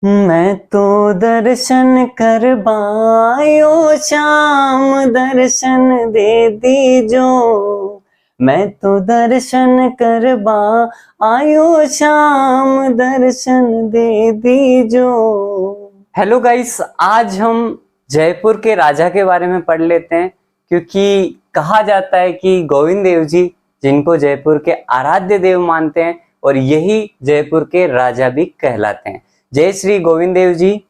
मैं तो दर्शन करवायो श्याम दर्शन दे दीजो। मैं तो दर्शन करवा आयो श्याम दर्शन दे दीजो। हेलो गाइस, आज हम जयपुर के राजा के बारे में पढ़ लेते हैं, क्योंकि कहा जाता है कि गोविंद देव जी, जिनको जयपुर के आराध्य देव मानते हैं, और यही जयपुर के राजा भी कहलाते हैं। जय श्री गोविंद देव जी।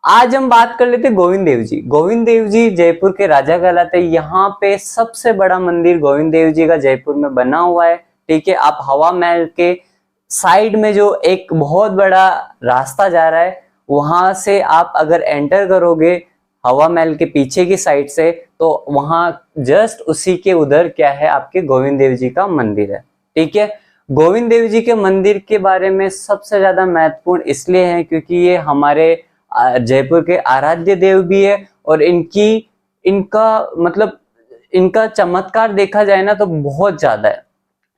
आज हम बात कर लेते हैं गोविंद देव जी। गोविंद देव जी जयपुर के राजा कहलाते हैं। यहाँ पे सबसे बड़ा मंदिर गोविंद देव जी का जयपुर में बना हुआ है। ठीक है, आप हवा महल के साइड में जो एक बहुत बड़ा रास्ता जा रहा है, वहां से आप अगर एंटर करोगे हवा महल के पीछे की साइड से, तो वहां जस्ट उसी के उधर क्या है, आपके गोविंद देव जी का मंदिर है। ठीक है, गोविंद देव जी के मंदिर के बारे में सबसे ज्यादा महत्वपूर्ण इसलिए है क्योंकि ये हमारे जयपुर के आराध्य देव भी है, और इनका चमत्कार देखा जाए ना तो बहुत ज्यादा है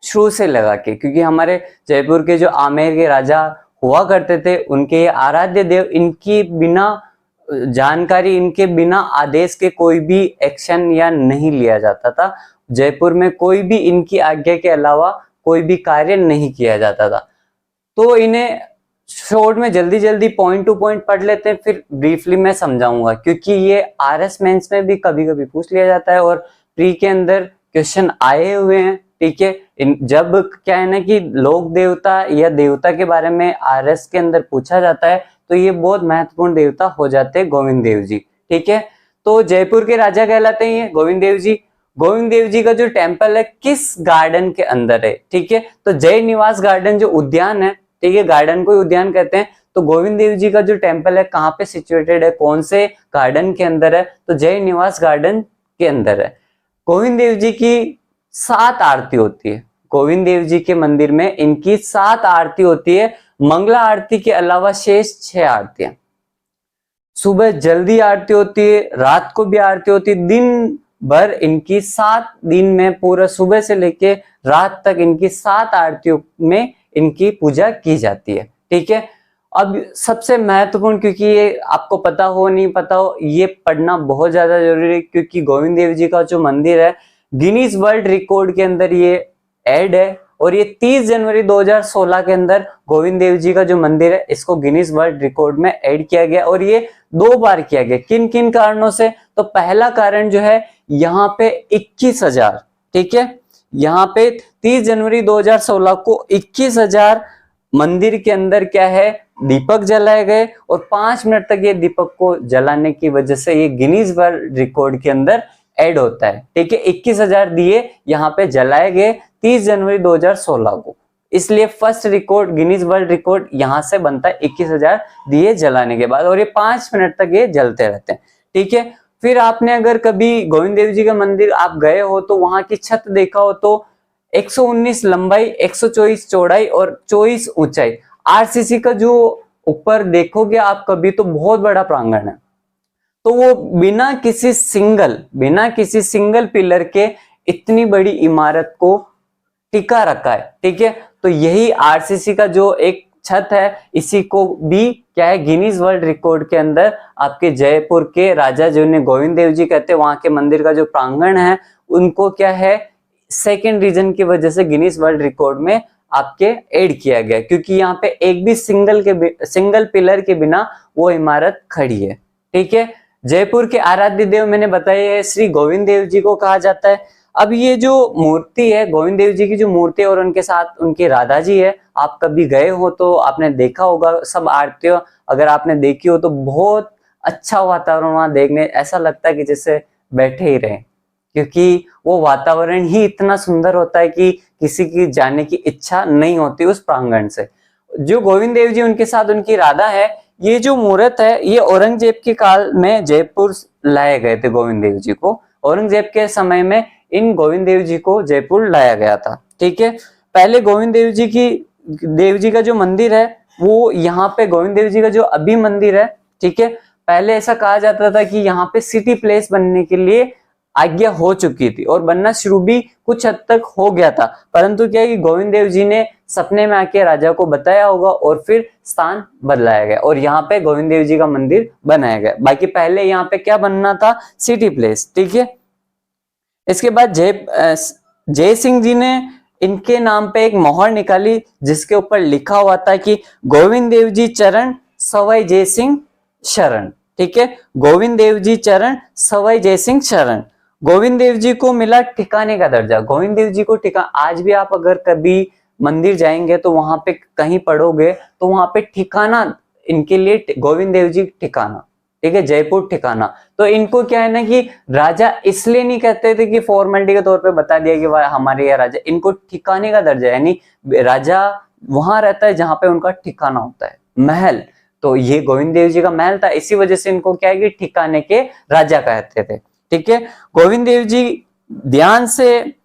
शुरू से लगा के, क्योंकि हमारे जयपुर के जो आमेर के राजा हुआ करते थे, उनके ये आराध्य देव, इनकी बिना जानकारी, इनके बिना आदेश के कोई भी एक्शन या नहीं लिया जाता था। जयपुर में कोई भी इनकी आज्ञा के अलावा कोई भी कार्य नहीं किया जाता था। तो इन्हें शॉर्ट में जल्दी जल्दी पॉइंट टू पॉइंट पढ़ लेते हैं, फिर ब्रीफली मैं समझाऊंगा, क्योंकि ये आरएस मेंस में भी कभी कभी पूछ लिया जाता है और प्री के अंदर क्वेश्चन आए हुए हैं। ठीक है, जब क्या है ना कि लोक देवता या देवता के बारे में आरएस के अंदर पूछा जाता है, तो ये बहुत महत्वपूर्ण देवता हो जाते हैं गोविंद देव जी। ठीक है, तो जयपुर के राजा कहलाते हैं गोविंद देव जी। गोविंद देव जी का जो टेम्पल है किस गार्डन के अंदर है? ठीक है, तो जय निवास गार्डन जो उद्यान है, ठीक है, गार्डन को उद्यान कहते हैं। तो गोविंद देव जी का जो टेम्पल है कहाँ पे सिचुएटेड है, कौन से गार्डन के अंदर है? तो जय निवास गार्डन के अंदर है। गोविंद देव जी की 7 आरती होती है। गोविंद देव जी के मंदिर में इनकी 7 आरती होती है। मंगला आरती के अलावा शेष 6 आरतियां। सुबह जल्दी आरती होती है, रात को भी आरती होती है। दिन भर इनकी 7 दिन में पूरा सुबह से लेके रात तक इनकी 7 आरतियों में इनकी पूजा की जाती है। ठीक है, अब सबसे महत्वपूर्ण, क्योंकि ये आपको पता हो नहीं पता हो, ये पढ़ना बहुत ज्यादा जरूरी है, क्योंकि गोविंद देव जी का जो मंदिर है गिनीज वर्ल्ड रिकॉर्ड के अंदर ये ऐड है, और ये 30 जनवरी 2016 के अंदर गोविंद देव जी का जो मंदिर है इसको गिनीज वर्ल्ड रिकॉर्ड में ऐड किया गया, और ये 2 बार किया गया। किन किन कारणों से? तो पहला कारण जो है, यहाँ पे 21,000, ठीक है, यहाँ पे 30 जनवरी 2016 को 21,000 मंदिर के अंदर क्या है, दीपक जलाए गए, और 5 मिनट तक ये दीपक को जलाने की वजह से ये गिनीज वर्ल्ड रिकॉर्ड के अंदर ऐड होता है। ठीक है, 21,000 दिए यहाँ पे जलाए गए 30 जनवरी 2016 को, इसलिए first record Guinness world record यहाँ से बनता है 21,000 दिए जलाने के बाद, और ये 5 मिनट तक ये जलते रहते हैं। ठीक है, फिर आपने अगर कभी गोविंद देव जी का मंदिर आप गए हो तो वहां की छत देखा हो तो 119 लंबाई, 124 चौड़ाई और 24 ऊंचाई। आरसीसी का जो ऊपर देखोगे आप कभी, तो बहुत बड़ा प्रांगण है, तो वो बिना किसी सिंगल पिलर के इतनी बड़ी इमारत को टिका रखा है। ठीक है, तो यही आरसीसी का जो एक छत है, इसी को भी क्या है, गिनीज वर्ल्ड रिकॉर्ड के अंदर आपके जयपुर के राजा जिन्हें गोविंद देव जी कहते हैं, वहां के मंदिर का जो प्रांगण है उनको क्या है, सेकेंड रीजन की वजह से गिनीज वर्ल्ड रिकॉर्ड में आपके ऐड किया गया, क्योंकि यहाँ पे एक भी सिंगल पिलर के बिना वो इमारत खड़ी है। ठीक है, जयपुर के आराध्य देव मैंने बताया है, श्री गोविंद देव जी को कहा जाता है। अब ये जो मूर्ति है, गोविंद देव जी की जो मूर्ति है और उनके साथ उनके राधा जी है, आप कभी गए हो तो आपने देखा होगा सब आरतियों, अगर आपने देखी हो तो बहुत अच्छा वातावरण वहां देखने, ऐसा लगता है कि जैसे बैठे ही रहे, क्योंकि वो वातावरण ही इतना सुंदर होता है कि किसी की जाने की इच्छा नहीं होती उस प्रांगण से। जो गोविंद देव जी उनके साथ उनकी राधा है, ये जो मूर्त है ये औरंगजेब के काल में जयपुर लाए गए थे। गोविंद देव जी को औरंगजेब के समय में इन गोविंद देव जी को जयपुर लाया गया था। ठीक है, पहले गोविंद देव जी का जो मंदिर है वो यहाँ पे, गोविंद देव जी का जो अभी मंदिर है, ठीक है, पहले ऐसा कहा जाता था कि यहाँ पे सिटी प्लेस बनने के लिए आज्ञा हो चुकी थी और बनना शुरू भी कुछ हद तक हो गया था, परंतु क्या है कि गोविंद देव जी ने सपने में आके राजा को बताया होगा और फिर स्थान बदलाया गया और यहाँ पे गोविंद देव जी का मंदिर बनाया गया। बाकी पहले यहाँ पे क्या बनना था, सिटी प्लेस, ठीक है। इसके बाद जय सिंह जी ने इनके नाम पे एक मोहर निकाली जिसके ऊपर लिखा हुआ था कि गोविंद देव जी चरण सवाई जय सिंह शरण, ठीक है। गोविंद देव जी चरण सवाई जय सिंह शरण। गोविंद देव जी को मिला ठिकाने का दर्जा। गोविंद देव जी को आज भी आप अगर कभी मंदिर जाएंगे तो वहां पे कहीं पढ़ोगे तो वहां पे ठिकाना इनके लिए गोविंद देव जी ठिकाना, ठीक है, जयपुर ठिकाना। तो इनको क्या है ना कि राजा इसलिए नहीं कहते थे कि फॉर्मेलिटी के तौर पे बता दिया कि वह हमारे यहाँ राजा, इनको ठिकाने का दर्जा, यानी राजा वहां रहता है जहां पे उनका ठिकाना होता है, महल। तो ये गोविंद देव जी का महल था, इसी वजह से इनको क्या है कि ठिकाने के राजा कहते थे, ठीक है। गोविंद देव जी ध्यान से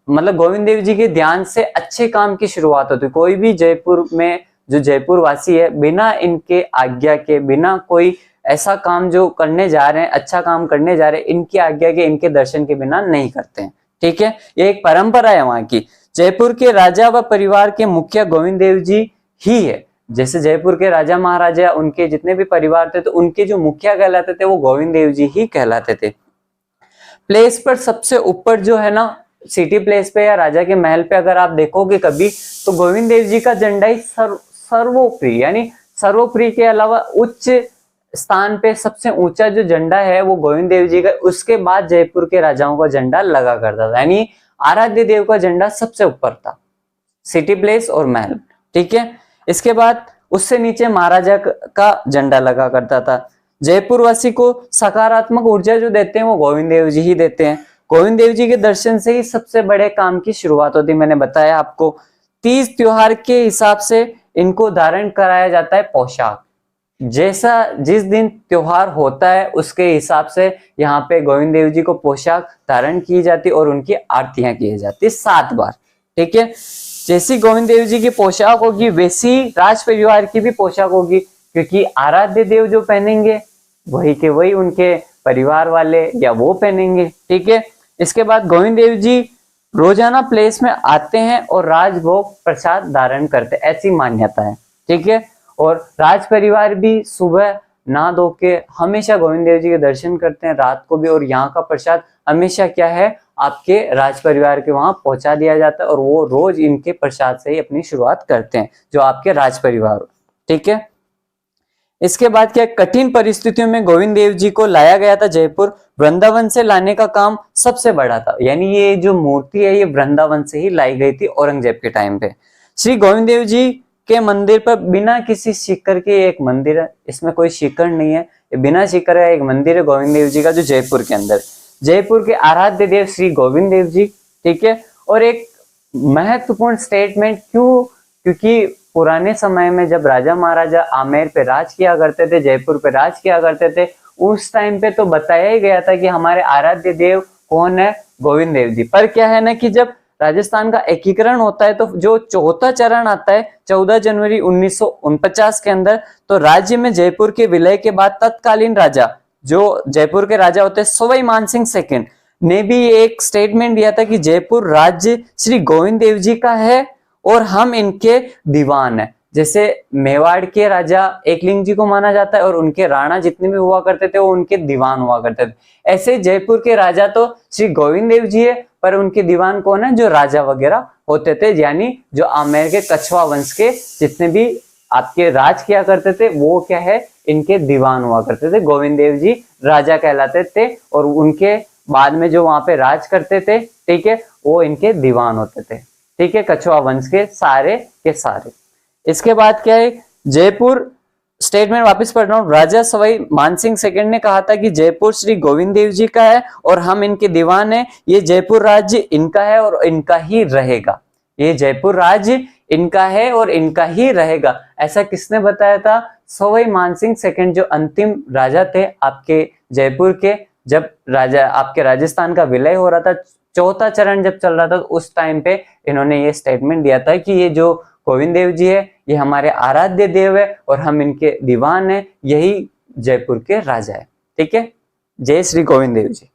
मतलब गोविंद देव जी के ध्यान से अच्छे काम की शुरुआत होती। कोई भी जयपुर में जो जयपुर वासी है बिना इनके आज्ञा के, बिना कोई ऐसा काम जो करने जा रहे हैं, अच्छा काम करने जा रहे हैं, इनकी आज्ञा के, इनके दर्शन के बिना नहीं करते हैं, ठीक है। ये एक परंपरा है वहां की। जयपुर के राजा व परिवार के मुखिया गोविंद देव जी ही है। जैसे जयपुर के राजा महाराजा उनके जितने भी परिवार थे तो उनके जो मुखिया कहलाते थे वो गोविंद देव जी ही कहलाते थे। प्लेस पर सबसे ऊपर जो है ना, सिटी प्लेस पे या राजा के महल पे अगर आप देखोगे कभी तो गोविंद देव जी का झंडा ही सर्वोपरि, यानी सर्वोपरि के अलावा उच्च स्थान पे सबसे ऊंचा जो झंडा है वो गोविंद देव जी का। उसके बाद जयपुर के राजाओं का झंडा लगा करता था, यानी आराध्य देव का झंडा सबसे ऊपर था, सिटी प्लेस और महल, ठीक है। इसके बाद उससे नीचे महाराजा का झंडा लगा करता था। जयपुर वासी को सकारात्मक ऊर्जा जो देते हैं वो गोविंद देव जी ही देते हैं। गोविंद देव जी के दर्शन से ही सबसे बड़े काम की शुरुआत होती है। मैंने बताया आपको, तीज त्योहार के हिसाब से इनको धारण कराया जाता है पोशाक। जैसा जिस दिन त्योहार होता है उसके हिसाब से यहाँ पे गोविंद देव जी को पोशाक धारण की जाती और उनकी आरतियां की जाती 7 बार, ठीक है। जैसी गोविंद देव जी की पोशाक होगी वैसी राज परिवार की भी पोशाक होगी, क्योंकि आराध्य देव जो पहनेंगे वही के वही उनके परिवार वाले या वो पहनेंगे, ठीक है। इसके बाद गोविंद देव जी रोजाना प्लेस में आते हैं और राजभोग प्रसाद धारण करते, ऐसी मान्यता है, ठीक है। और राज परिवार भी सुबह नहा धो के हमेशा गोविंद देव जी के दर्शन करते हैं, रात को भी, और यहाँ का प्रसाद हमेशा क्या है आपके राज परिवार के वहां पहुंचा दिया जाता है और वो रोज इनके प्रसाद से ही अपनी शुरुआत करते हैं जो आपके राज परिवार, ठीक है। इसके बाद क्या, कठिन परिस्थितियों में गोविंद देव जी को लाया गया था जयपुर। वृंदावन से लाने का काम सबसे बड़ा था, यानी ये जो मूर्ति है ये वृंदावन से ही लाई गई थी औरंगजेब के टाइम पे। श्री गोविंद देव जी के मंदिर पर बिना किसी शिखर के एक मंदिर है, इसमें कोई शिखर नहीं है, बिना शिखर का एक मंदिर है गोविंद देव जी का जो जयपुर के अंदर। जयपुर के आराध्य देव श्री गोविंद देव जी, ठीक है। और एक महत्वपूर्ण स्टेटमेंट, क्यों, क्योंकि पुराने समय में जब राजा महाराजा आमेर पे राज किया करते थे, जयपुर पे राज किया करते थे, उस टाइम पे तो बताया ही गया था कि हमारे आराध्य देव कौन है, गोविंद देव जी। पर क्या है ना कि जब राजस्थान का एकीकरण होता है तो जो चौथा चरण आता है 14 जनवरी 1949 के अंदर, तो राज्य में जयपुर के विलय के बाद तत्कालीन राजा जो जयपुर के राजा होते हैं सवाई मानसिंह सेकंड ने भी एक स्टेटमेंट दिया था कि जयपुर राज्य श्री गोविंद देव जी का है और हम इनके दीवान हैं। जैसे मेवाड़ के राजा एकलिंग जी को माना जाता है और उनके राणा जितने भी हुआ करते थे वो उनके दीवान हुआ करते थे, ऐसे जयपुर के राजा तो श्री गोविंद देव जी है पर उनके दीवान कौन है, जो राजा वगैरह होते थे, यानी जो आमेर के कछवा वंश के जितने भी आपके राज किया करते थे वो क्या है, इनके दीवान हुआ करते थे। गोविंद देव जी राजा कहलाते थे और उनके बाद में जो वहां पे राज करते थे, ठीक है, वो इनके दीवान होते थे, ठीक है, कछवा वंश के सारे। इसके बाद क्या है, जयपुर स्टेटमेंट वापस पढ़ रहा हूँ। राजा सवाई मानसिंह सेकंड ने कहा था कि जयपुर श्री गोविंद देव जी का है और हम इनके दीवान हैं। ये जयपुर राज्य इनका है और इनका ही रहेगा। ये जयपुर राज्य इनका है और इनका ही रहेगा। ऐसा किसने बताया था? सवाई मानसिंह सेकंड, जो अंतिम राजा थे आपके जयपुर के। जब राजा आपके राजस्थान का विलय हो रहा था, चौथा चरण जब चल रहा था, उस टाइम पे इन्होंने ये स्टेटमेंट दिया था कि ये जो गोविंद देव जी है ये हमारे आराध्य देव है और हम इनके दीवान है, यही जयपुर के राजा है। ठीक है, जय श्री गोविंद देव जी।